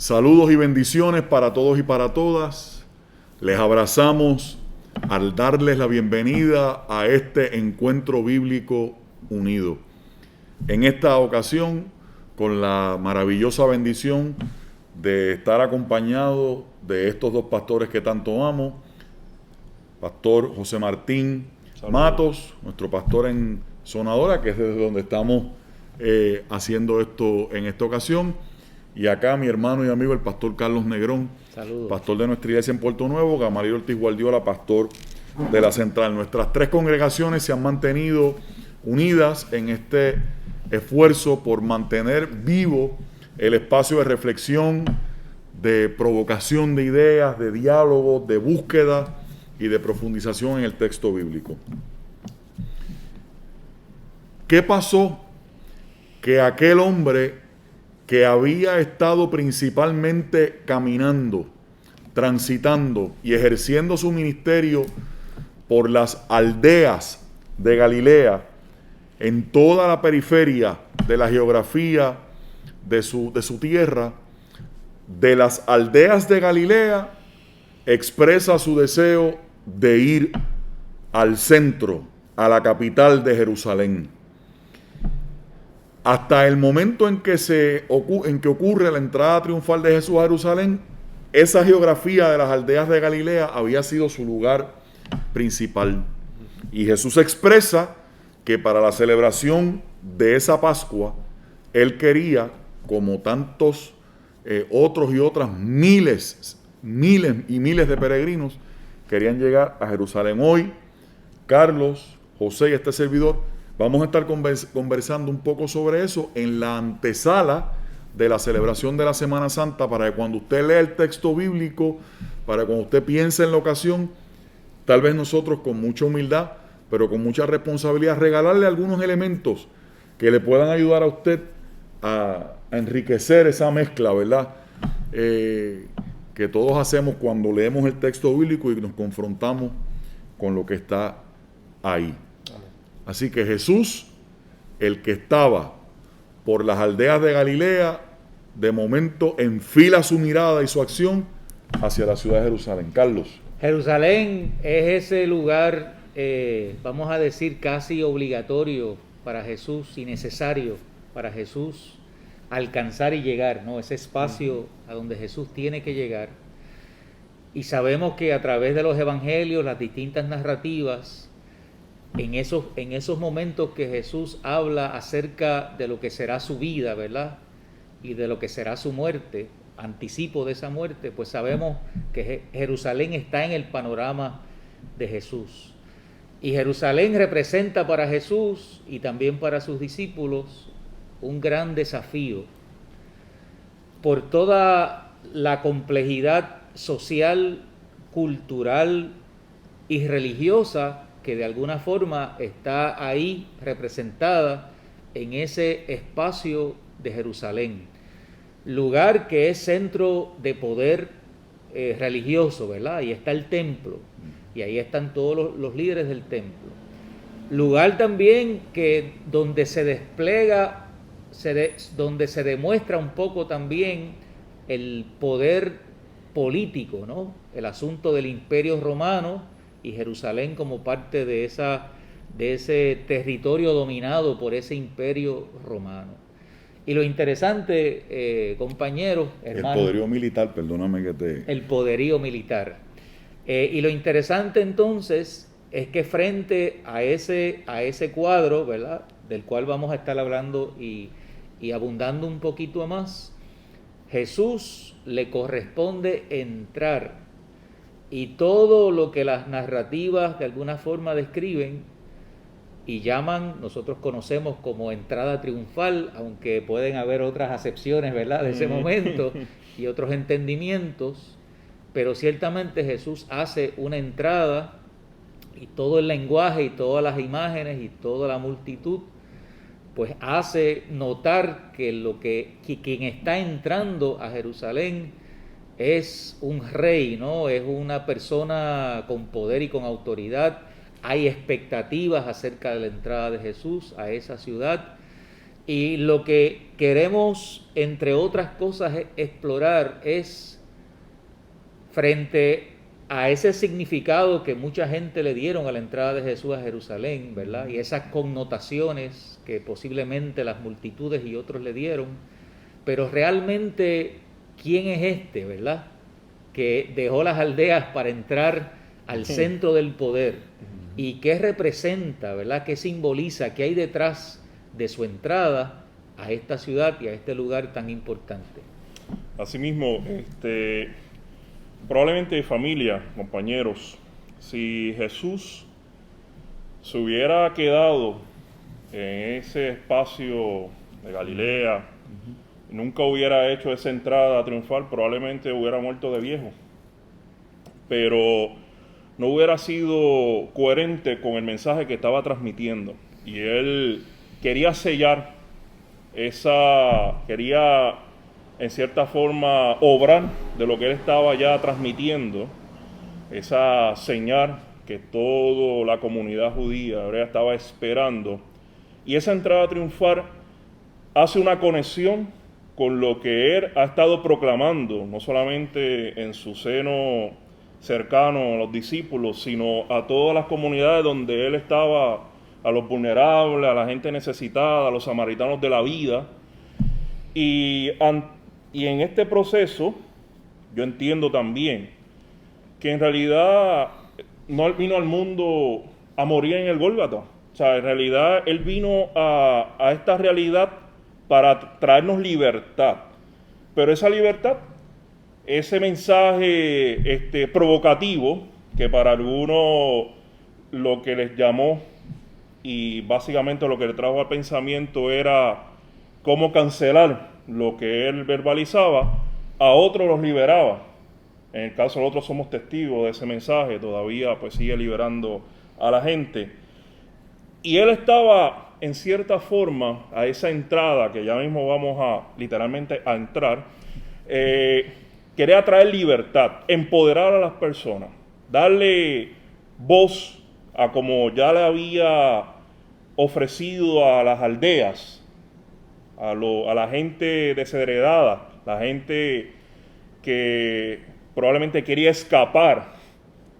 Saludos y bendiciones para todos y para todas. Les abrazamos al darles la bienvenida a este encuentro bíblico unido. En esta ocasión, con la maravillosa bendición de estar acompañado de estos dos pastores que tanto amo, Pastor José Martín Matos, nuestro pastor en Sonadora, que es desde donde estamos haciendo esto en esta ocasión, y acá mi hermano y amigo el pastor Carlos Negrón. Saludos. Pastor de nuestra iglesia en Puerto Nuevo, Gamaliel Ortiz Guardiola, pastor de la Central. Nuestras tres congregaciones se han mantenido unidas en este esfuerzo por mantener vivo el espacio de reflexión, de provocación de ideas, de diálogo, de búsqueda y de profundización en el texto bíblico. ¿Qué pasó? Que aquel hombre que había estado principalmente caminando, transitando y ejerciendo su ministerio por las aldeas de Galilea, en toda la periferia de la geografía de su tierra, de las aldeas de Galilea, expresa su deseo de ir al centro, a la capital de Jerusalén. Hasta el momento en que ocurre la entrada triunfal de Jesús a Jerusalén, esa geografía de las aldeas de Galilea había sido su lugar principal. Y Jesús expresa que para la celebración de esa Pascua, él quería, como tantos otros y otras miles y miles de peregrinos, querían llegar a Jerusalén. Hoy, Carlos, José y este servidor vamos a estar conversando un poco sobre eso en la antesala de la celebración de la Semana Santa, para que cuando usted lea el texto bíblico, para que cuando usted piense en la ocasión, tal vez nosotros con mucha humildad, pero con mucha responsabilidad, regalarle algunos elementos que le puedan ayudar a usted a enriquecer esa mezcla, ¿verdad? Que todos hacemos cuando leemos el texto bíblico y nos confrontamos con lo que está ahí. Así que Jesús, el que estaba por las aldeas de Galilea, de momento enfila su mirada y su acción hacia la ciudad de Jerusalén. Carlos. Jerusalén es ese lugar, vamos a decir, casi obligatorio para Jesús y necesario para Jesús alcanzar y llegar, ¿no? Ese espacio a donde Jesús tiene que llegar. Y sabemos que a través de los evangelios, las distintas narrativas, en esos momentos que Jesús habla acerca de lo que será su vida, ¿verdad? Y de lo que será su muerte, anticipo de esa muerte, pues sabemos que Jerusalén está en el panorama de Jesús. Y Jerusalén representa para Jesús y también para sus discípulos un gran desafío por toda la complejidad social, cultural y religiosa que de alguna forma está ahí representada en ese espacio de Jerusalén, lugar que es centro de poder religioso, ¿verdad? Y está el templo, y ahí están todos los líderes del templo. Lugar también que donde se despliega, donde se demuestra un poco también el poder político, ¿no? El asunto del Imperio Romano, y Jerusalén como parte de ese territorio dominado por ese imperio romano. Y lo interesante, compañeros, hermanos... El poderío militar, perdóname que te... El poderío militar. Y lo interesante entonces es que frente a ese cuadro, ¿verdad?, del cual vamos a estar hablando y abundando un poquito más, Jesús le corresponde entrar. Y todo lo que las narrativas de alguna forma describen y llaman, nosotros conocemos como entrada triunfal, aunque pueden haber otras acepciones, ¿verdad?, de ese momento y otros entendimientos, pero ciertamente Jesús hace una entrada y todo el lenguaje y todas las imágenes y toda la multitud pues hace notar que quien está entrando a Jerusalén es un rey, ¿no? Es una persona con poder y con autoridad. Hay expectativas acerca de la entrada de Jesús a esa ciudad. Y lo que queremos, entre otras cosas, explorar es frente a ese significado que mucha gente le dieron a la entrada de Jesús a Jerusalén, ¿verdad? Y esas connotaciones que posiblemente las multitudes y otros le dieron, pero realmente, ¿quién es este, verdad? Que dejó las aldeas para entrar al centro del poder. ¿Y qué representa, verdad? ¿Qué simboliza? ¿Qué hay detrás de su entrada a esta ciudad y a este lugar tan importante? Asimismo, probablemente familia, compañeros, si Jesús se hubiera quedado en ese espacio de Galilea, nunca hubiera hecho esa entrada triunfal, probablemente hubiera muerto de viejo. Pero no hubiera sido coherente con el mensaje que estaba transmitiendo. Y él quería sellar quería en cierta forma obrar de lo que él estaba ya transmitiendo, esa señal que toda la comunidad judía ahora estaba esperando. Y esa entrada triunfal hace una conexión con lo que él ha estado proclamando, no solamente en su seno cercano a los discípulos, sino a todas las comunidades donde él estaba, a los vulnerables, a la gente necesitada, a los samaritanos de la vida. Y en este proceso, yo entiendo también que en realidad no vino al mundo a morir en el Gólgota. O sea, en realidad él vino a esta realidad para traernos libertad. Pero esa libertad, ese mensaje provocativo, que para algunos lo que les llamó y básicamente lo que le trajo al pensamiento era cómo cancelar lo que él verbalizaba, a otros los liberaba. En el caso de nosotros somos testigos de ese mensaje, todavía pues sigue liberando a la gente. Y él estaba en cierta forma a esa entrada, que ya mismo vamos a literalmente a entrar, quería traer libertad, empoderar a las personas, darle voz a como ya le había ofrecido a las aldeas, a la gente desheredada, la gente que probablemente quería escapar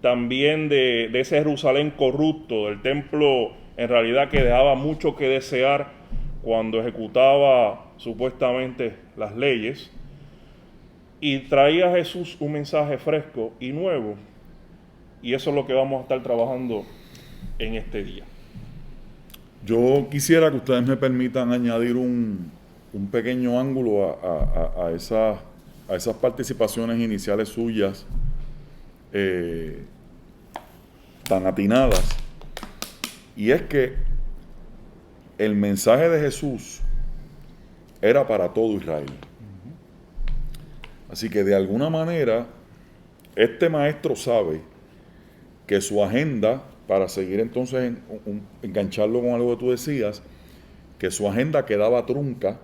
también de ese Jerusalén corrupto, del templo en realidad que dejaba mucho que desear cuando ejecutaba supuestamente las leyes. Y traía a Jesús un mensaje fresco y nuevo. Y eso es lo que vamos a estar trabajando en este día. Yo quisiera que ustedes me permitan añadir un pequeño ángulo a esas participaciones iniciales suyas tan atinadas. Y es que el mensaje de Jesús era para todo Israel. Así que de alguna manera, este maestro sabe que su agenda, para seguir entonces engancharlo con algo que tú decías, que su agenda quedaba trunca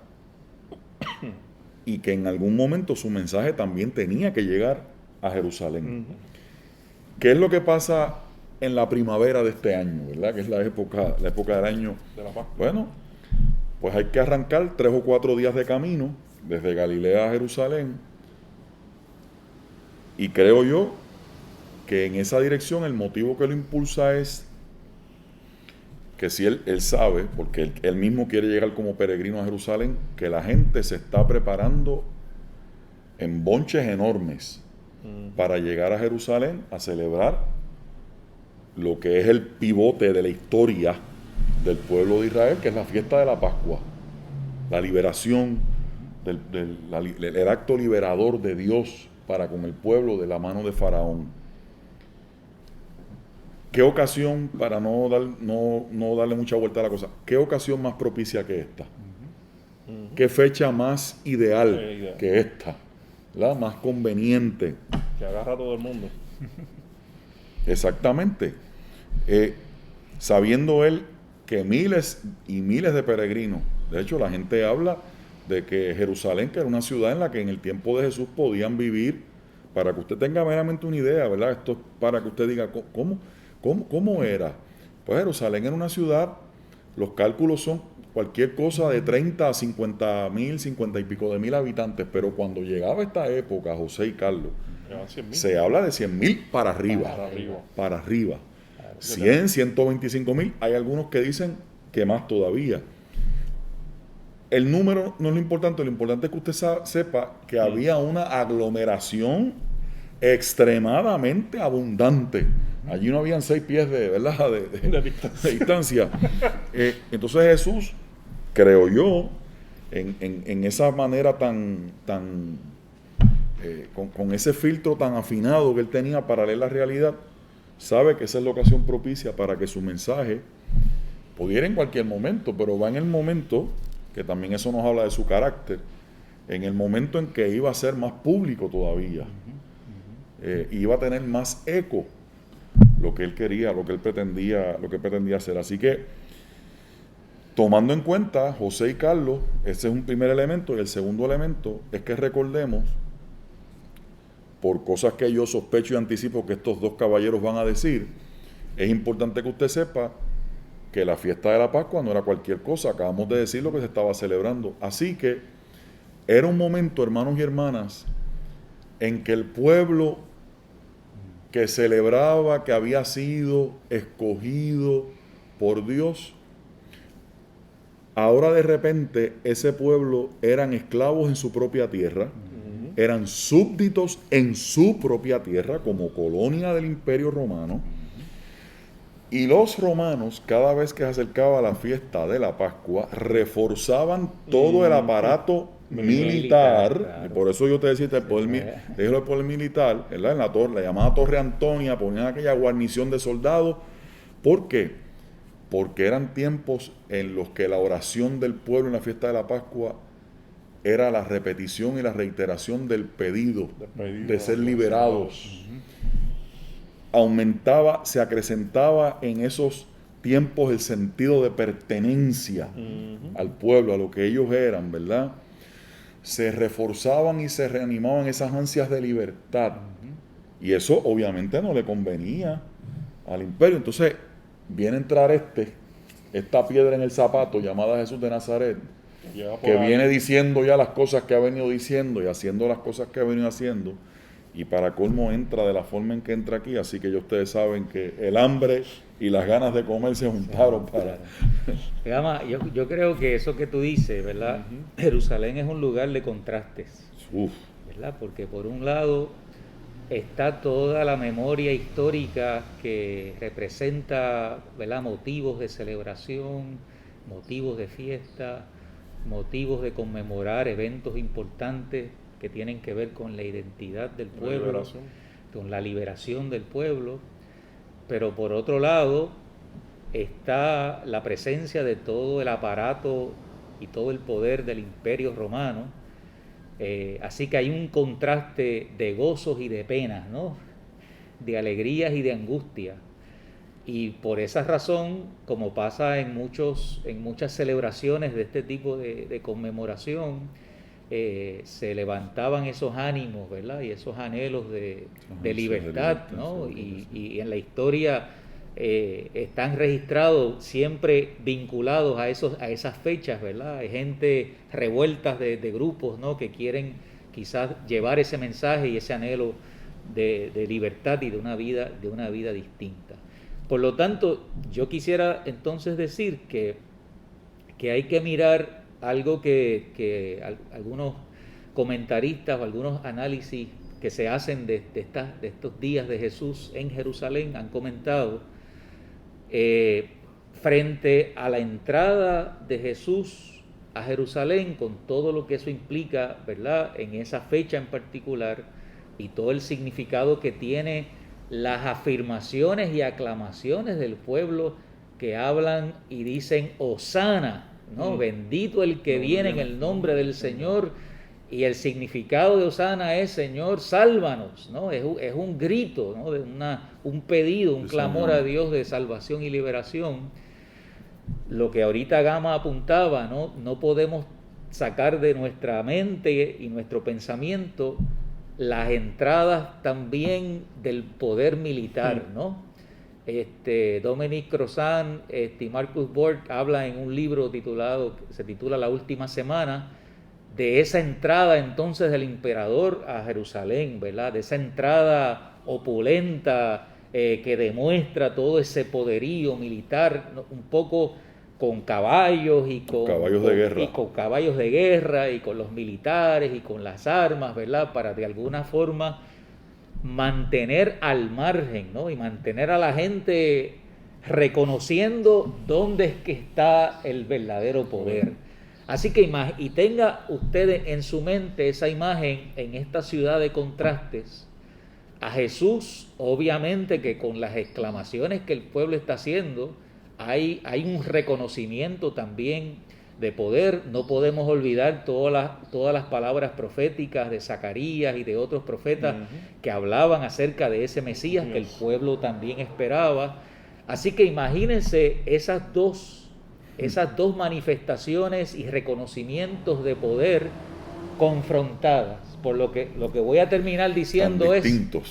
y que en algún momento su mensaje también tenía que llegar a Jerusalén. ¿Qué es lo que pasa en la primavera de este año, verdad? Que es la época del año De la Pascua. Bueno, pues hay que arrancar 3 o 4 días de camino desde Galilea a Jerusalén. Y creo yo que en esa dirección el motivo que lo impulsa es que si él sabe, porque él mismo quiere llegar como peregrino a Jerusalén, que la gente se está preparando en bonches enormes para llegar a Jerusalén a celebrar lo que es el pivote de la historia del pueblo de Israel, que es la fiesta de la Pascua, la liberación, el acto liberador de Dios para con el pueblo de la mano de Faraón. ¿Qué ocasión, para no darle mucha vuelta a la cosa, qué ocasión más propicia que esta? ¿Qué fecha más ideal que esta? ¿La más conveniente? Que agarra a todo el mundo. Exactamente. Sabiendo él que miles y miles de peregrinos, de hecho la gente habla de que Jerusalén, que era una ciudad en la que en el tiempo de Jesús podían vivir, para que usted tenga meramente una idea, ¿verdad? Esto es para que usted diga, ¿cómo era? Pues Jerusalén era una ciudad, los cálculos son cualquier cosa de 30 a 50 mil, 50 y pico de mil habitantes, pero cuando llegaba esta época, José y Carlos, Llevan 100.000. se habla de 100.000 para arriba. Para arriba. 100, 125.000. Hay algunos que dicen que más todavía. El número no es lo importante es que usted sepa que había una aglomeración extremadamente abundante. Allí no habían 6 pies de, ¿verdad? de distancia. Entonces Jesús, creo yo, en esa manera con ese filtro tan afinado que él tenía para leer la realidad, sabe que esa es la ocasión propicia para que su mensaje pudiera en cualquier momento, pero va en el momento, que también eso nos habla de su carácter, en el momento en que iba a ser más público todavía, iba a tener más eco lo que él quería, lo que él pretendía hacer. Así que, tomando en cuenta José y Carlos, ese es un primer elemento, y el segundo elemento es que recordemos, por cosas que yo sospecho y anticipo que estos dos caballeros van a decir, es importante que usted sepa que la fiesta de la Pascua no era cualquier cosa, acabamos de decir lo que se estaba celebrando. Así que era un momento, hermanos y hermanas, en que el pueblo que celebraba que había sido escogido por Dios, ahora de repente ese pueblo eran esclavos en su propia tierra, eran súbditos en su propia tierra como colonia del Imperio Romano. Y los romanos, cada vez que se acercaba la fiesta de la Pascua, reforzaban todo el aparato militar. Claro. Y por eso yo te decía el poder militar, ¿verdad? En la torre, la llamada Torre Antonia, ponían aquella guarnición de soldados. ¿Por qué? Porque eran tiempos en los que la oración del pueblo en la fiesta de la Pascua era la repetición y la reiteración del pedido de ser liberados. Aumentaba, se acrecentaba en esos tiempos el sentido de pertenencia al pueblo, a lo que ellos eran, ¿verdad? Se reforzaban y se reanimaban esas ansias de libertad. Y eso obviamente no le convenía al imperio. Entonces viene a entrar esta piedra en el zapato llamada Jesús de Nazaret, que viene diciendo ya las cosas que ha venido diciendo y haciendo las cosas que ha venido haciendo. Y para colmo entra de la forma en que entra aquí, así que ya ustedes saben que el hambre y las ganas de comer se juntaron para... Gama, yo creo que eso que tú dices, ¿verdad? Jerusalén es un lugar de contrastes, ¿verdad? Porque por un lado está toda la memoria histórica que representa, ¿verdad? Motivos de celebración, motivos de fiesta, motivos de conmemorar eventos importantes que tienen que ver con la identidad del pueblo, con la liberación del pueblo, pero por otro lado está la presencia de todo el aparato y todo el poder del Imperio Romano, así que hay un contraste de gozos y de penas, ¿no? De alegrías y de angustia, y por esa razón, como pasa en muchas celebraciones de este tipo de conmemoración, se levantaban esos ánimos, ¿verdad? Y esos anhelos de libertad, ¿no? Y en la historia están registrados siempre vinculados a esas fechas, ¿verdad? Hay gente revueltas de grupos, ¿no? Que quieren quizás llevar ese mensaje y ese anhelo de libertad y de una vida distinta. Por lo tanto, yo quisiera entonces decir que hay que mirar algo que algunos comentaristas o algunos análisis que se hacen de estos días de Jesús en Jerusalén han comentado, frente a la entrada de Jesús a Jerusalén, con todo lo que eso implica, ¿verdad?, en esa fecha en particular, y todo el significado que tiene las afirmaciones y aclamaciones del pueblo que hablan y dicen Hosana, ¿no? Bendito el que viene en el nombre del Señor, y el significado de Hosana es Señor, sálvanos, ¿no? Es un grito, ¿no? De un pedido, un clamor a Dios de salvación y liberación. Lo que ahorita Gama apuntaba, ¿no? No podemos sacar de nuestra mente y nuestro pensamiento las entradas también del poder militar, ¿no? Dominic Crozan y Marcus Borg hablan en un libro se titula La Última Semana, de esa entrada entonces del emperador a Jerusalén, ¿verdad? De esa entrada opulenta que demuestra todo ese poderío militar, un poco con caballos y con caballos de guerra y con los militares y con las armas, ¿verdad? Para de alguna forma mantener al margen, ¿no? Y mantener a la gente reconociendo dónde es que está el verdadero poder. Así que y tenga usted en su mente esa imagen en esta ciudad de contrastes, a Jesús, obviamente que con las exclamaciones que el pueblo está haciendo, hay un reconocimiento también de poder. No podemos olvidar todas las palabras proféticas de Zacarías y de otros profetas que hablaban acerca de ese Mesías que el pueblo también esperaba. Así que imagínense esas dos manifestaciones y reconocimientos de poder confrontadas. Por lo que voy a terminar diciendo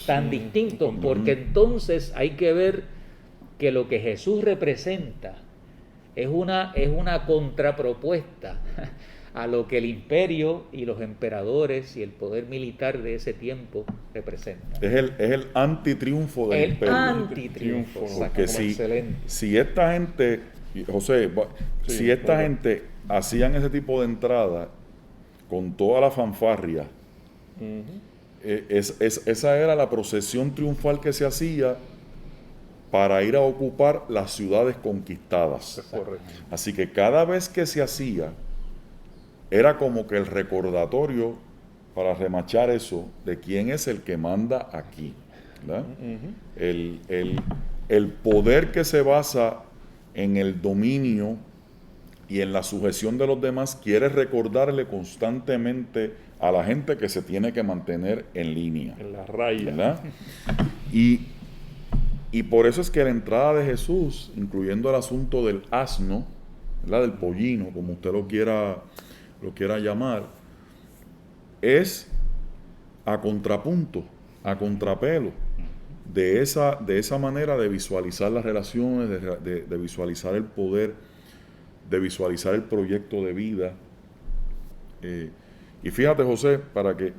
tan distintos, porque entonces hay que ver que lo que Jesús representa es una contrapropuesta a lo que el imperio y los emperadores y el poder militar de ese tiempo representan. Es el antitriunfo del imperio. El antitriunfo. Porque si esta gente, José, si esta gente hacían ese tipo de entrada con toda la fanfarria, esa era la procesión triunfal que se hacía para ir a ocupar las ciudades conquistadas. Correcto. Así que cada vez que se hacía, era como que el recordatorio para remachar eso de quién es el que manda aquí, ¿verdad? El poder que se basa en el dominio y en la sujeción de los demás quiere recordarle constantemente a la gente que se tiene que mantener en línea. En la raya. ¿Verdad? Y por eso es que la entrada de Jesús, incluyendo el asunto del asno, ¿verdad? Del pollino, como usted lo quiera llamar, es a contrapunto, a contrapelo de esa manera de visualizar las relaciones, de visualizar el poder, de visualizar el proyecto de vida. Y fíjate, José, para que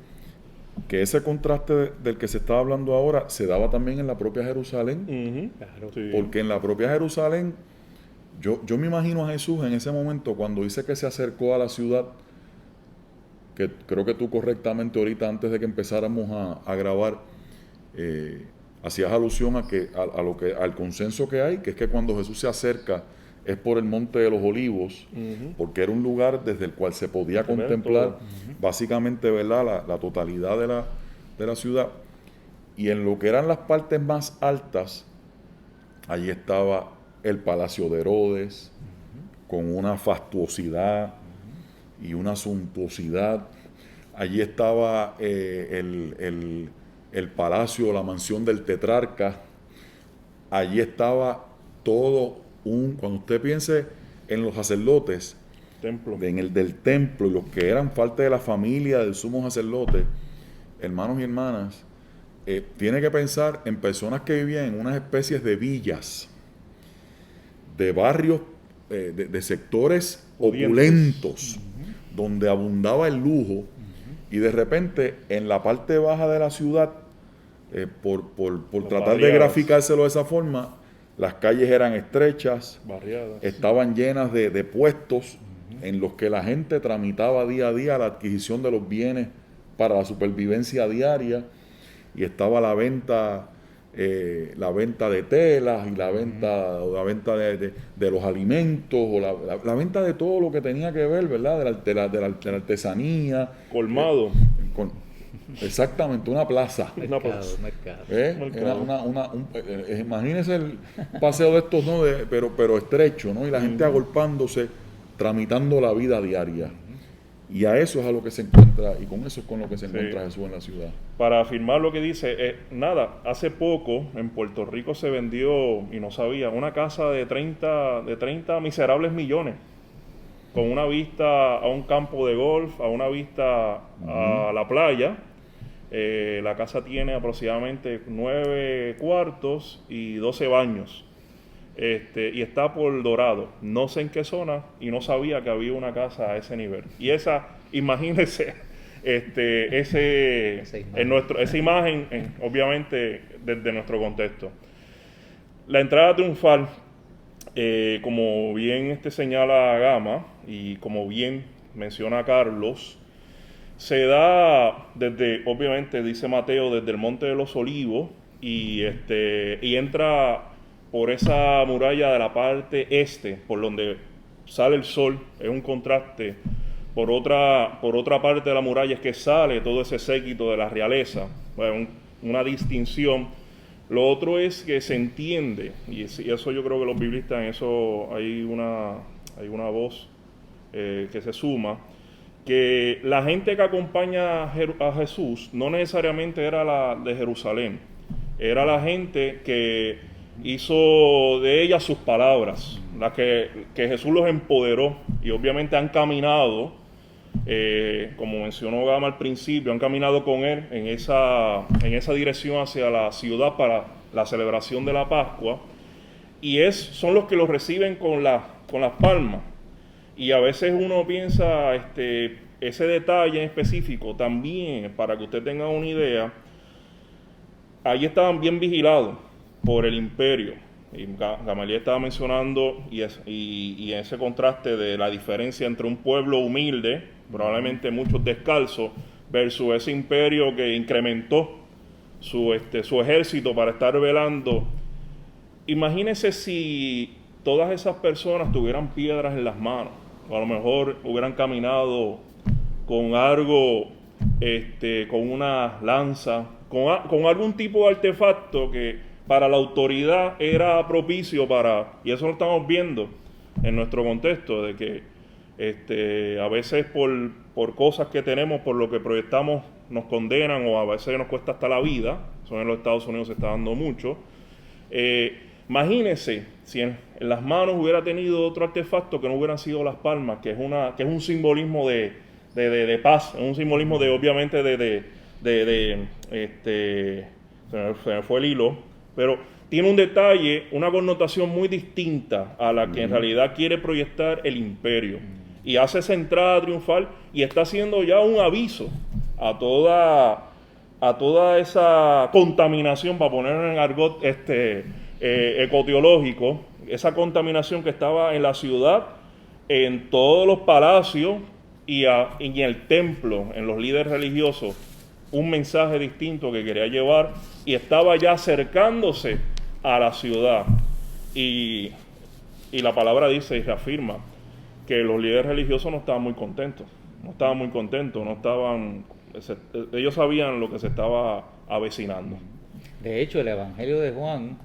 ese contraste del que se está hablando ahora se daba también en la propia Jerusalén. Claro. Sí. Porque en la propia Jerusalén, yo me imagino a Jesús en ese momento cuando dice que se acercó a la ciudad, que creo que tú correctamente ahorita antes de que empezáramos a grabar, hacías alusión al consenso que hay, que es que cuando Jesús se acerca es por el Monte de los Olivos, porque era un lugar desde el cual se podía contemplar básicamente, ¿verdad?, la totalidad de la ciudad. Y en lo que eran las partes más altas, allí estaba el Palacio de Herodes, con una fastuosidad y una suntuosidad. Allí estaba el palacio, la mansión del tetrarca. Allí estaba todo cuando usted piense en los sacerdotes, en el del templo, y los que eran parte de la familia del sumo sacerdote, hermanos y hermanas, tiene que pensar en personas que vivían en unas especies de villas, de barrios, de sectores opulentos, donde abundaba el lujo, y de repente en la parte baja de la ciudad, por tratar de graficárselo de esa forma, las calles eran estrechas, barriadas, estaban llenas de puestos en los que la gente tramitaba día a día la adquisición de los bienes para la supervivencia diaria, y estaba la venta de telas y la venta de los alimentos, o la venta de todo lo que tenía que ver, ¿verdad?, de la artesanía. Colmado. Exactamente, una plaza. Mercado. Imagínese el paseo de estos, ¿no? Pero estrecho, ¿no? Y la gente agolpándose, tramitando la vida diaria. Y a eso es a lo que se encuentra, y con eso es con lo que se encuentra Jesús en la ciudad. Para afirmar lo que dice, hace poco en Puerto Rico se vendió, y no sabía, una casa de 30 miserables millones, con una vista a un campo de golf, a una vista a la playa, La casa tiene aproximadamente 9 cuartos y 12 baños. Y está por Dorado. No sé en qué zona y no sabía que había una casa a ese nivel. Y imagínense, esa imagen, obviamente, desde nuestro contexto. La entrada triunfal, como bien señala Gama y como bien menciona Carlos, se da desde, obviamente, dice Mateo, desde el Monte de los Olivos y entra por esa muralla de la parte este, por donde sale el sol, es un contraste. Por otra parte de la muralla es que sale todo ese séquito de la realeza, bueno, una distinción. Lo otro es que se entiende, y eso yo creo que los biblistas, en eso hay una voz que se suma, que la gente que acompaña a Jesús no necesariamente era la de Jerusalén, era la gente que hizo de ellas sus palabras, las que Jesús los empoderó y obviamente han caminado, como mencionó Gama al principio, han caminado con él en esa dirección hacia la ciudad para la celebración de la Pascua, y son los que los reciben con las palmas. Y a veces uno piensa, ese detalle en específico también, para que usted tenga una idea, ahí estaban bien vigilados por el imperio. Y Gamaliel estaba mencionando y ese contraste de la diferencia entre un pueblo humilde, probablemente muchos descalzos, versus ese imperio que incrementó su ejército para estar velando. Imagínense si todas esas personas tuvieran piedras en las manos, o a lo mejor hubieran caminado con algo, con una lanza, con algún tipo de artefacto que para la autoridad era propicio y eso lo estamos viendo en nuestro contexto, de que a veces por cosas que tenemos, por lo que proyectamos, nos condenan, o a veces nos cuesta hasta la vida. Eso en los Estados Unidos se está dando mucho. Imagínense si en las manos hubiera tenido otro artefacto que no hubieran sido las palmas, que es un simbolismo de paz, es un simbolismo de, obviamente, se me fue el hilo, pero tiene un detalle, una connotación muy distinta a la que en realidad quiere proyectar el imperio, y hace esa entrada triunfal y está haciendo ya un aviso a toda esa contaminación, para ponerlo en argot ecoteológico, esa contaminación que estaba en la ciudad, en todos los palacios y en el templo, en los líderes religiosos, un mensaje distinto que quería llevar, y estaba ya acercándose a la ciudad. Y la palabra dice y reafirma que los líderes religiosos no estaban muy contentos, ellos sabían lo que se estaba avecinando. De hecho, el Evangelio de Juan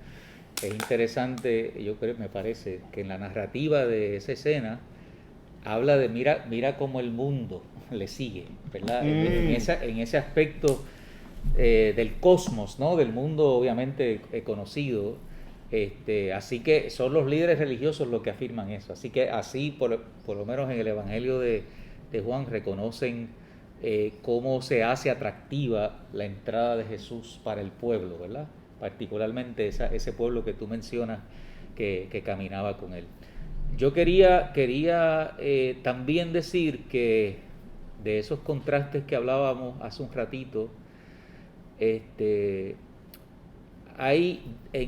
es interesante, me parece, que en la narrativa de esa escena habla de mira cómo el mundo le sigue, ¿verdad? En ese aspecto del cosmos, ¿no? Del mundo obviamente conocido. Así que son los líderes religiosos los que afirman eso. Así que por lo menos en el Evangelio de Juan reconocen cómo se hace atractiva la entrada de Jesús para el pueblo, ¿verdad? Particularmente ese pueblo que tú mencionas que caminaba con él. Yo quería también decir que de esos contrastes que hablábamos hace un ratito, en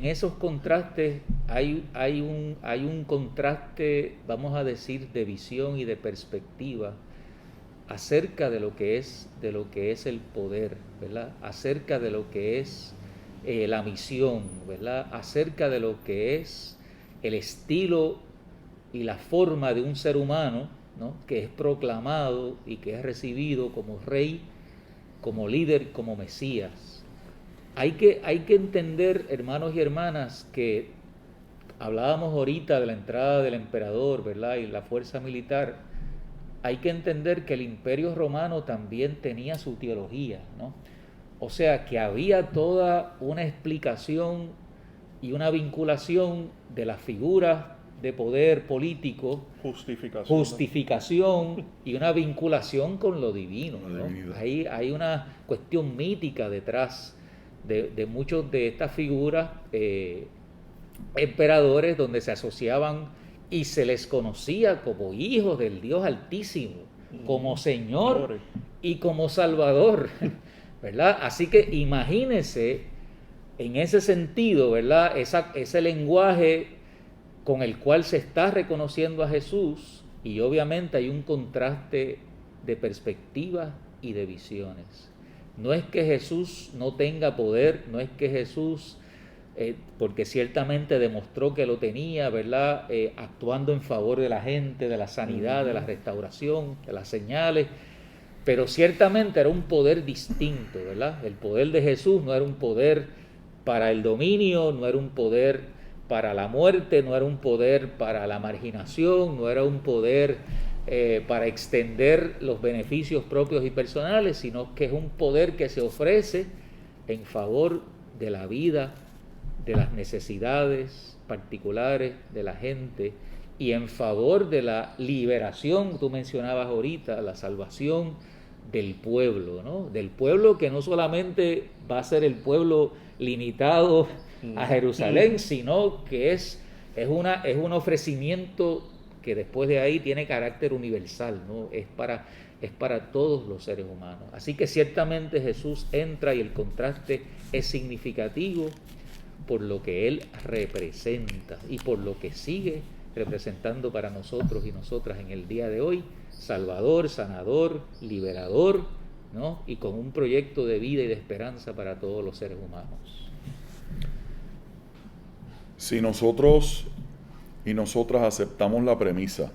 esos contrastes hay un contraste, vamos a decir, de visión y de perspectiva acerca de lo que es el poder, ¿verdad? Acerca de lo que es la misión, ¿verdad? Acerca de lo que es el estilo y la forma de un ser humano, ¿no? Que es proclamado y que es recibido como rey, como líder, como Mesías. Hay que entender, hermanos y hermanas, que hablábamos ahorita de la entrada del emperador, ¿verdad? Y la fuerza militar. Hay que entender que el Imperio Romano también tenía su teología, ¿no? O sea, que había toda una explicación y una vinculación de las figuras de poder político, justificación y una vinculación con lo divino, ¿no? Hay una cuestión mítica detrás de muchos de estas figuras emperadores, donde se asociaban y se les conocía como hijos del Dios Altísimo, como Señor y como Salvador, ¿verdad? Así que imagínense en ese sentido, ¿verdad? Ese lenguaje con el cual se está reconociendo a Jesús, y obviamente hay un contraste de perspectivas y de visiones. No es que Jesús no tenga poder, no es que Jesús, porque ciertamente demostró que lo tenía, ¿verdad? Actuando en favor de la gente, de la sanidad, de la restauración, de las señales, pero ciertamente era un poder distinto, ¿verdad? El poder de Jesús no era un poder para el dominio, no era un poder para la muerte, no era un poder para la marginación, no era un poder para extender los beneficios propios y personales, sino que es un poder que se ofrece en favor de la vida, de las necesidades particulares de la gente y en favor de la liberación, tú mencionabas ahorita, la salvación del pueblo, ¿no? Del pueblo que no solamente va a ser el pueblo limitado a Jerusalén, sino que es un ofrecimiento que después de ahí tiene carácter universal, ¿no? Es para todos los seres humanos. Así que ciertamente Jesús entra y el contraste es significativo por lo que Él representa y por lo que sigue representando para nosotros y nosotras en el día de hoy, Salvador, sanador, liberador, ¿no? Y con un proyecto de vida y de esperanza para todos los seres humanos. Si nosotros y nosotras aceptamos la premisa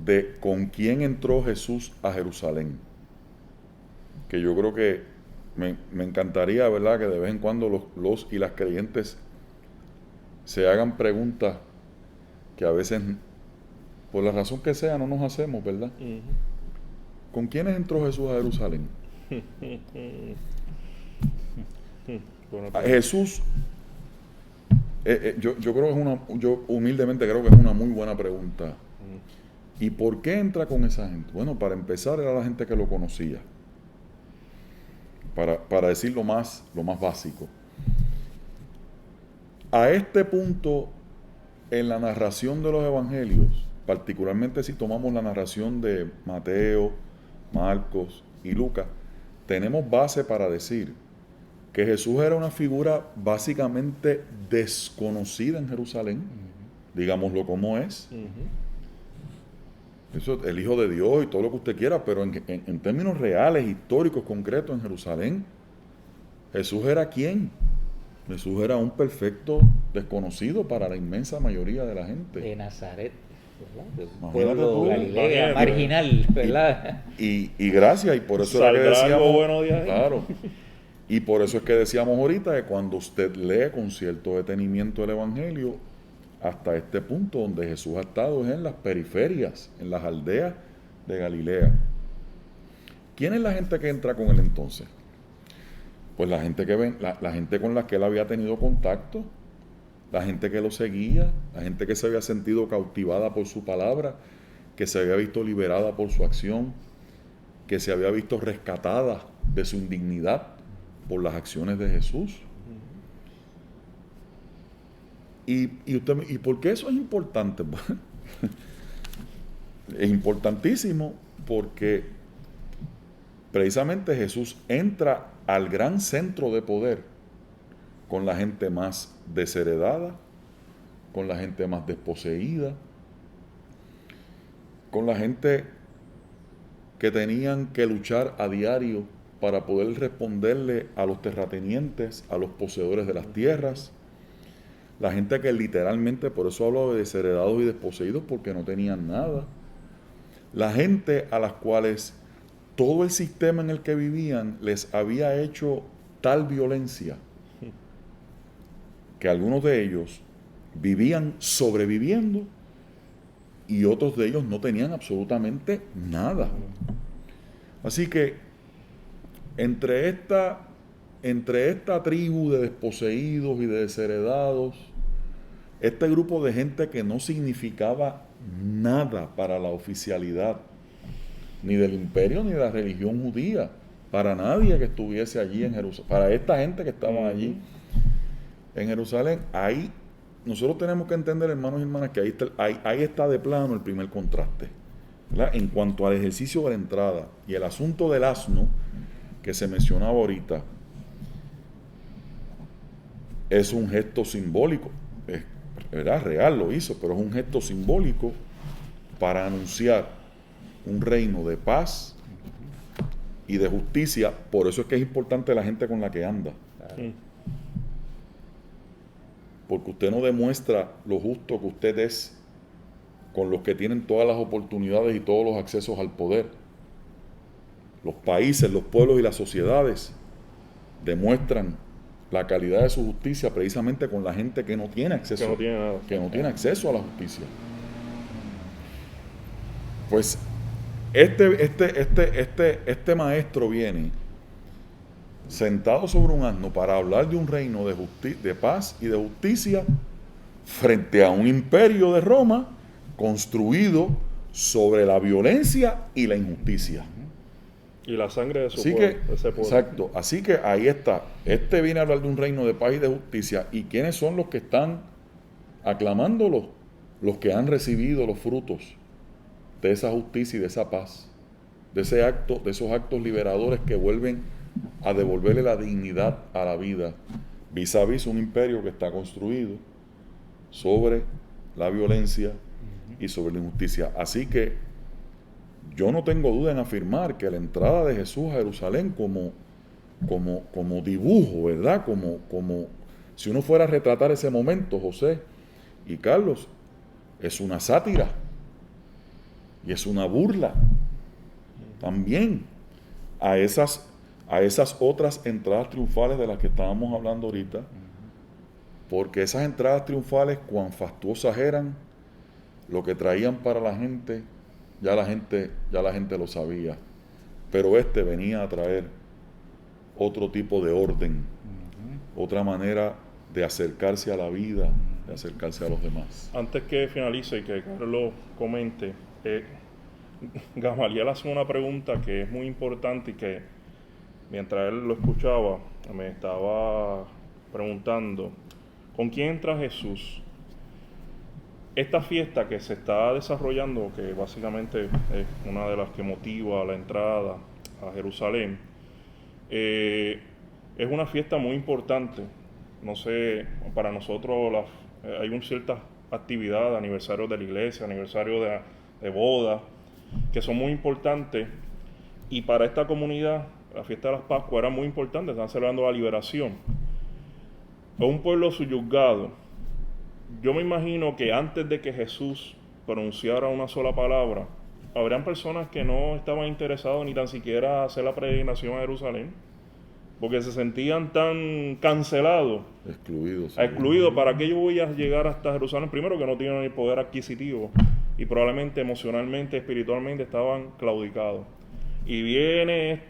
de con quién entró Jesús a Jerusalén, que yo creo que me encantaría, ¿verdad?, que de vez en cuando los y las creyentes se hagan preguntas que a veces, por la razón que sea, no nos hacemos, ¿verdad? ¿Con quiénes entró Jesús a Jerusalén? A Jesús, yo creo que yo humildemente creo que es una muy buena pregunta. ¿Y por qué entra con esa gente? Bueno, para empezar era la gente que lo conocía. Para decir lo más básico. A este punto, en la narración de los evangelios, particularmente si tomamos la narración de Mateo, Marcos y Lucas, tenemos base para decir que Jesús era una figura básicamente desconocida en Jerusalén, digámoslo como es. Eso, el Hijo de Dios y todo lo que usted quiera, pero en términos reales, históricos, concretos, en Jerusalén, Jesús era ¿quién? Jesús era un perfecto desconocido para la inmensa mayoría de la gente. De Nazaret, ¿verdad? Imagínate Pueblo tú, Galilea, marginal, ¿verdad? Y gracias, y por eso era que decíamos, bueno de ahí. claro, y por eso es que decíamos ahorita que cuando usted lee con cierto detenimiento el Evangelio, hasta este punto donde Jesús ha estado es en las periferias, en las aldeas de Galilea. ¿Quién es la gente que entra con él entonces? Pues la gente la gente con la que él había tenido contacto, la gente que lo seguía, la gente que se había sentido cautivada por su palabra, que se había visto liberada por su acción, que se había visto rescatada de su indignidad por las acciones de Jesús. ¿Y por qué eso es importante? Es importantísimo porque precisamente Jesús entra al gran centro de poder con la gente más desheredada, con la gente más desposeída, con la gente que tenían que luchar a diario para poder responderle a los terratenientes, a los poseedores de las tierras, la gente que literalmente, por eso hablo de desheredados y desposeídos, porque no tenían nada, la gente a las cuales todo el sistema en el que vivían les había hecho tal violencia que algunos de ellos vivían sobreviviendo y otros de ellos no tenían absolutamente nada. Así que entre esta tribu de desposeídos y de desheredados este grupo de gente que no significaba nada para la oficialidad, ni del imperio, ni de la religión judía, para nadie que estuviese allí en Jerusalén, para esta gente que estaba allí en Jerusalén. Ahí nosotros tenemos que entender, hermanos y hermanas, que ahí está de plano el primer contraste, ¿verdad? En cuanto al ejercicio de la entrada y el asunto del asno que se mencionaba ahorita, es un gesto simbólico, es, ¿verdad? Real lo hizo, pero es un gesto simbólico para anunciar un reino de paz y de justicia. Por eso es que es importante la gente con la que anda. Claro. Porque usted no demuestra lo justo que usted es con los que tienen todas las oportunidades y todos los accesos al poder. Los países, los pueblos y las sociedades demuestran la calidad de su justicia precisamente con la gente que no tiene acceso, que no tiene acceso a la justicia. Pues este maestro viene sentado sobre un asno para hablar de un reino de paz y de justicia frente a un imperio de Roma construido sobre la violencia y la injusticia. Y la sangre de su Así pueblo, que, de ese pueblo. exacto, así que ahí está. Este viene a hablar de un reino de paz y de justicia. ¿Y quiénes son los que están aclamándolo? Los que han recibido los frutos de esa justicia y de esa paz, de esos actos liberadores que vuelven a devolverle la dignidad a la vida, vis a vis un imperio que está construido sobre la violencia y sobre la injusticia. Así que yo no tengo duda en afirmar que la entrada de Jesús a Jerusalén como dibujo, ¿verdad? Como si uno fuera a retratar ese momento, José y Carlos, es una sátira y es una burla también a esas otras entradas triunfales de las que estábamos hablando ahorita, porque esas entradas triunfales, cuán fastuosas eran, lo que traían para la gente, ya la gente lo sabía, pero este venía a traer otro tipo de orden, otra manera de acercarse a la vida, de acercarse a los demás. Antes que finalice y que Carlos comente, Gamaliel hace una pregunta que es muy importante y que mientras él lo escuchaba me estaba preguntando, ¿con quién entra Jesús? Esta fiesta que se está desarrollando, que básicamente es una de las que motiva la entrada a Jerusalén, es una fiesta muy importante. No sé, para nosotros hay una cierta actividad, aniversarios de la iglesia, aniversarios de bodas, que son muy importantes. Y para esta comunidad, la fiesta de las Pascuas era muy importante, están celebrando la liberación. Es un pueblo subyugado. Yo me imagino que antes de que Jesús pronunciara una sola palabra, habrían personas que no estaban interesados ni tan siquiera hacer la peregrinación a Jerusalén, porque se sentían tan cancelados, excluidos. ¿Para qué yo voy a llegar hasta Jerusalén? Primero, que no tienen el poder adquisitivo y probablemente emocionalmente, espiritualmente estaban claudicados. Y viene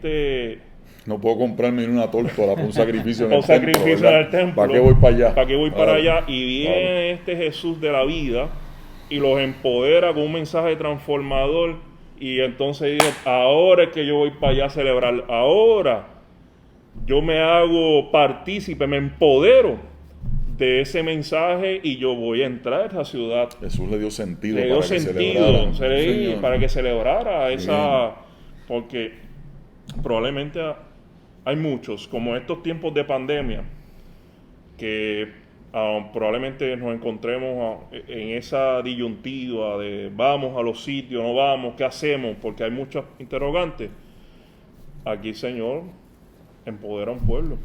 no puedo comprarme ni una tórtola para un sacrificio en el templo. ¿Para qué voy para allá? ¿Para qué voy para allá? Y viene este Jesús de la vida y los empodera con un mensaje transformador. Y entonces dice, ahora es que yo voy para allá a celebrar. Ahora yo me hago partícipe, me empodero de ese mensaje y yo voy a entrar a esa ciudad. Jesús le dio sentido para que celebrara esa... Porque probablemente hay muchos, como estos tiempos de pandemia, que probablemente nos encontremos en esa disyuntiva de vamos a los sitios, no vamos, ¿qué hacemos? Porque hay muchos interrogantes. Aquí el Señor empodera a un pueblo.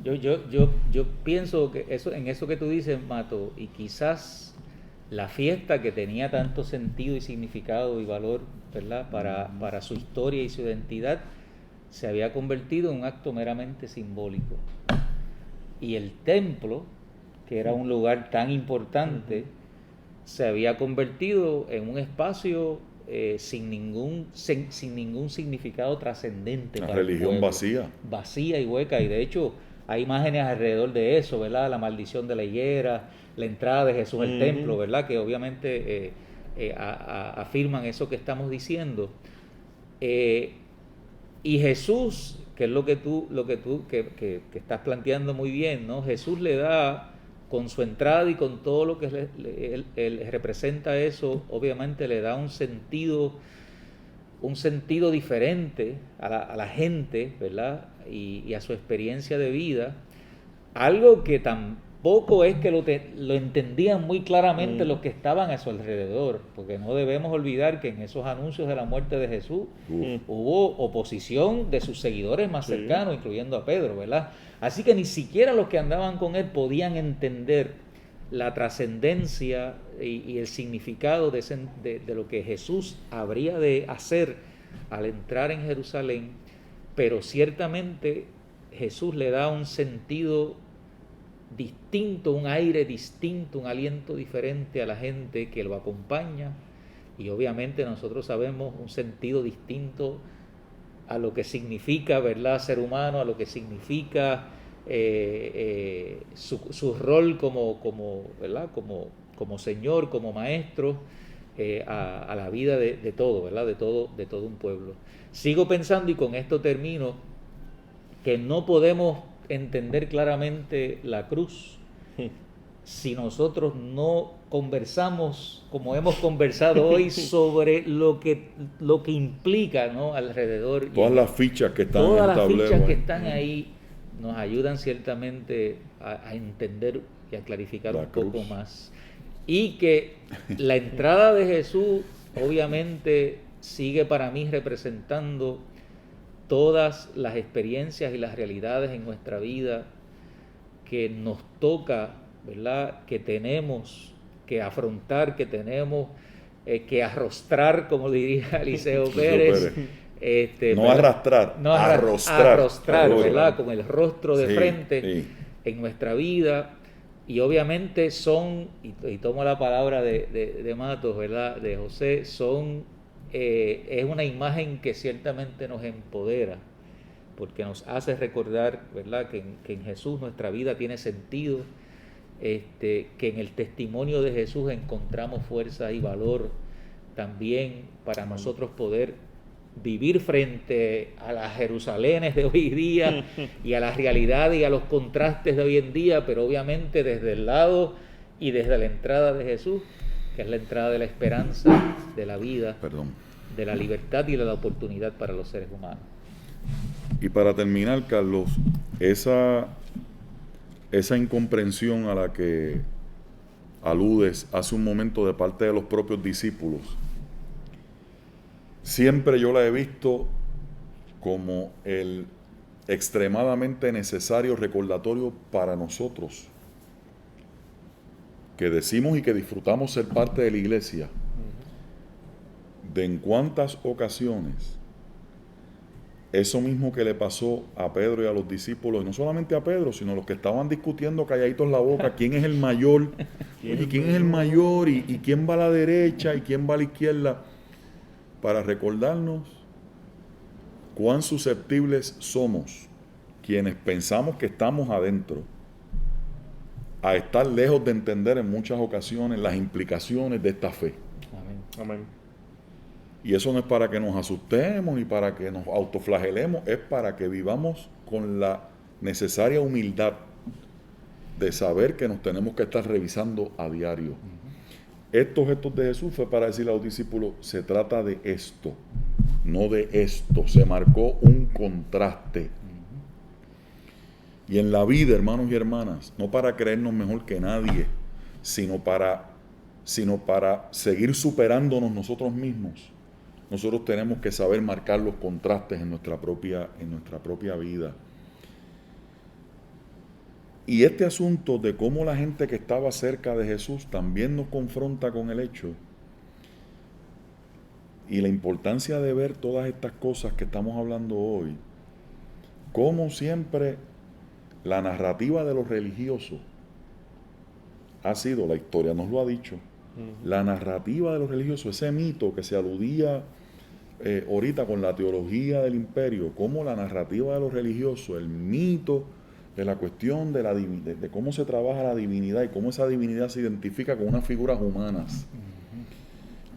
Yo pienso que en eso que tú dices, Mato, y quizás la fiesta que tenía tanto sentido y significado y valor, ¿verdad?, para su historia y su identidad, se había convertido en un acto meramente simbólico. Y el templo, que era un lugar tan importante, se había convertido en un espacio sin ningún significado trascendente. Una religión vacía y hueca. Y de hecho hay imágenes alrededor de eso, ¿verdad? La maldición de la higuera, la entrada de Jesús al templo, ¿verdad? Que obviamente afirman eso que estamos diciendo. Y Jesús, que es lo que tú que estás planteando muy bien, ¿no? Jesús le da, con su entrada y con todo lo que él representa eso, obviamente le da un sentido diferente a la gente, ¿verdad? Y a su experiencia de vida. Algo que tampoco es que lo entendían muy claramente los que estaban a su alrededor, porque no debemos olvidar que en esos anuncios de la muerte de Jesús hubo oposición de sus seguidores más cercanos, incluyendo a Pedro, ¿verdad? Así que ni siquiera los que andaban con él podían entender la trascendencia y el significado de lo que Jesús habría de hacer al entrar en Jerusalén, pero ciertamente Jesús le da un sentido distinto, un aire distinto, un aliento diferente a la gente que lo acompaña, y obviamente nosotros sabemos un sentido distinto a lo que significa, ¿verdad?, ser humano, a lo que significa su rol ¿verdad?, como Señor, como Maestro, a la vida de todo, ¿verdad?, de todo un pueblo. Sigo pensando, y con esto termino, que no podemos entender claramente la cruz si nosotros no conversamos, como hemos conversado hoy, sobre lo que implica, ¿no?, alrededor. Todas las fichas que están todas en el las tablero, fichas que están ahí nos ayudan ciertamente a entender y a clarificar un poco más. Y que la entrada de Jesús obviamente sigue para mí representando todas las experiencias y las realidades en nuestra vida que nos toca, ¿verdad?, que tenemos que afrontar, que tenemos que arrostrar, como diría Eliseo Pérez. No arrastrar, arrostrar, ¿verdad?, con el rostro de frente en nuestra vida. Y obviamente y tomo la palabra de Matos, ¿verdad?, de José, es una imagen que ciertamente nos empodera, porque nos hace recordar, ¿verdad?, que en Jesús nuestra vida tiene sentido, que en el testimonio de Jesús encontramos fuerza y valor también para nosotros poder vivir frente a las Jerusalénes de hoy día y a la realidad y a los contrastes de hoy en día, pero obviamente desde el lado y desde la entrada de Jesús, que es la entrada de la esperanza, de la vida, de la libertad y de la oportunidad para los seres humanos. Y para terminar, Carlos, esa incomprensión a la que aludes hace un momento de parte de los propios discípulos, siempre yo la he visto como el extremadamente necesario recordatorio para nosotros, que decimos y que disfrutamos ser parte de la iglesia, de en cuántas ocasiones eso mismo que le pasó a Pedro y a los discípulos, y no solamente a Pedro, sino a los que estaban discutiendo calladitos la boca, quién es el mayor, y quién es el mayor, y quién va a la derecha, y quién va a la izquierda, para recordarnos cuán susceptibles somos, quienes pensamos que estamos adentro, a estar lejos de entender en muchas ocasiones las implicaciones de esta fe. Amén. Y eso no es para que nos asustemos y para que nos autoflagelemos, es para que vivamos con la necesaria humildad de saber que nos tenemos que estar revisando a diario. Estos gestos de Jesús fue para decirle a los discípulos, se trata de esto, no de esto. Se marcó un contraste. Y en la vida, hermanos y hermanas, no para creernos mejor que nadie, sino para seguir superándonos nosotros mismos. Nosotros tenemos que saber marcar los contrastes en nuestra propia vida. Y este asunto de cómo la gente que estaba cerca de Jesús también nos confronta con el hecho y la importancia de ver todas estas cosas que estamos hablando hoy, como siempre la narrativa de los religiosos ha sido, la historia nos lo ha dicho, la narrativa de los religiosos, ese mito que se aludía ahorita con la teología del imperio, como la narrativa de los religiosos, el mito de la cuestión de, de cómo se trabaja la divinidad y cómo esa divinidad se identifica con unas figuras humanas.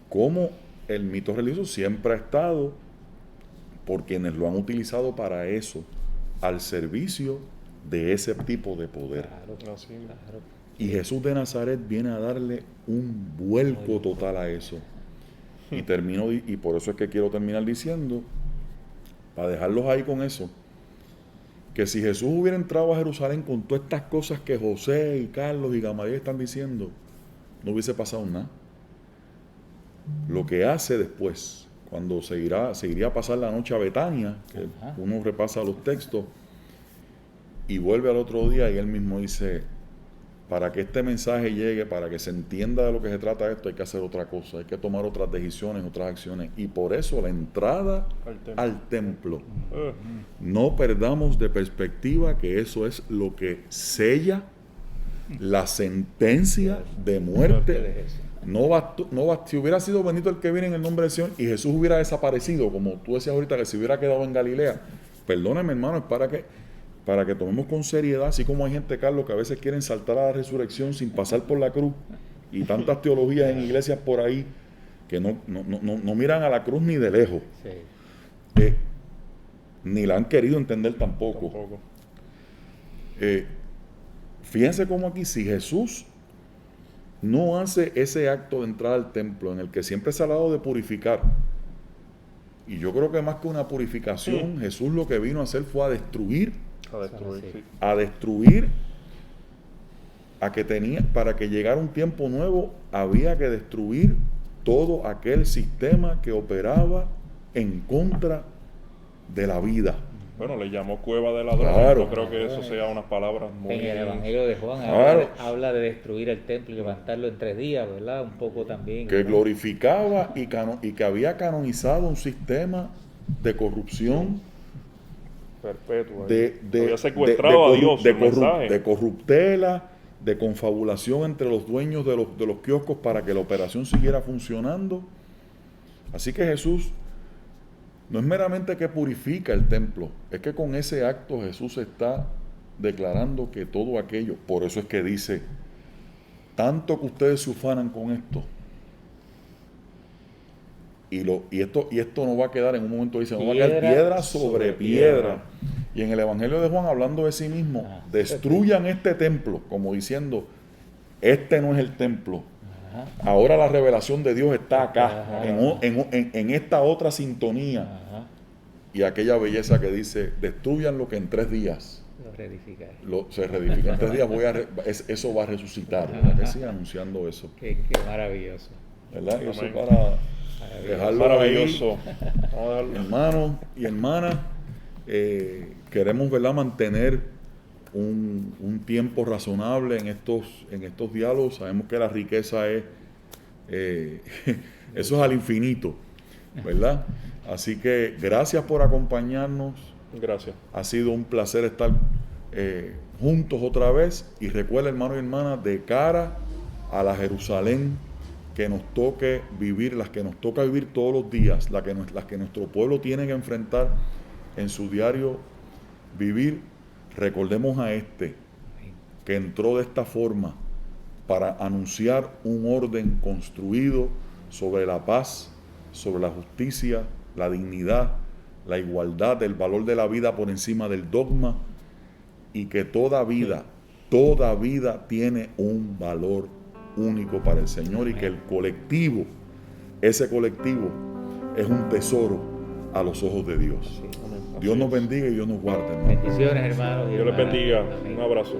Cómo el mito religioso siempre ha estado por quienes lo han utilizado para eso, al servicio de ese tipo de poder. Claro, claro. Y Jesús de Nazaret viene a darle un vuelco total a eso. Y termino, y por eso es que quiero terminar diciendo, para dejarlos ahí con eso, que si Jesús hubiera entrado a Jerusalén con todas estas cosas que José y Carlos y Gamaliel están diciendo, no hubiese pasado nada. Lo que hace después, cuando se iría a pasar la noche a Betania, que uno repasa los textos, y vuelve al otro día y él mismo dice, para que este mensaje llegue, para que se entienda de lo que se trata esto, hay que hacer otra cosa, hay que tomar otras decisiones, otras acciones. Y por eso la entrada al templo. No perdamos de perspectiva que eso es lo que sella la sentencia de muerte. Si hubiera sido bendito el que viene en el nombre del Señor y Jesús hubiera desaparecido, como tú decías ahorita, que se hubiera quedado en Galilea, perdóname hermano, es para que tomemos con seriedad, así como hay gente, Carlos, que a veces quieren saltar a la resurrección sin pasar por la cruz, y tantas teologías en iglesias por ahí que no miran a la cruz ni de lejos. Sí. Ni la han querido entender tampoco. Fíjense cómo aquí, si Jesús no hace ese acto de entrar al templo en el que siempre se ha hablado de purificar, y yo creo que más que una purificación, Jesús lo que vino a hacer fue a destruir, para que llegara un tiempo nuevo, había que destruir todo aquel sistema que operaba en contra de la vida. Bueno, le llamó cueva de ladrones. Claro. Yo creo que eso sea unas palabras muy... En el Evangelio de Juan habla de destruir el templo y levantarlo en 3 días, ¿verdad? Un poco también. Que ¿verdad? glorificaba y que había canonizado un sistema de corrupción perpetua. Había secuestrado a Dios de corruptela, de confabulación entre los dueños de los kioscos para que la operación siguiera funcionando. Así que Jesús no es meramente que purifica el templo, es que con ese acto Jesús está declarando que todo aquello, por eso es que dice, tanto que ustedes se ufanan con esto, y esto no va a quedar, en un momento dice, no va a quedar piedra sobre piedra. Y en el Evangelio de Juan, hablando de sí mismo, destruyan este templo, como diciendo, este no es el templo. Ahora la revelación de Dios está acá, en esta otra sintonía. Y aquella belleza que dice, destruyan lo que en 3 días se reedifica. En 3 días eso va a resucitar. ¿Verdad que sí? Anunciando eso. Qué maravilloso. ¿Verdad? Y eso para dejarlo maravilloso. Ahí, hermanos y hermanas, queremos, ¿verdad?, mantener un tiempo razonable en estos diálogos. Sabemos que la riqueza es eso es al infinito, ¿verdad? Así que gracias por acompañarnos. Gracias. Ha sido un placer estar juntos otra vez. Y recuerda, hermanos y hermanas, de cara a la Jerusalén que nos toque vivir, las que nos toca vivir todos los días, las que nuestro pueblo tiene que enfrentar en su diario vivir, recordemos a que entró de esta forma para anunciar un orden construido sobre la paz, sobre la justicia, la dignidad, la igualdad, el valor de la vida por encima del dogma, y que toda vida tiene un valor único para el Señor, y que ese colectivo es un tesoro a los ojos de Dios. Dios nos bendiga y Dios nos guarde, hermano. Bendiciones, hermanos. Dios les bendiga. Un abrazo.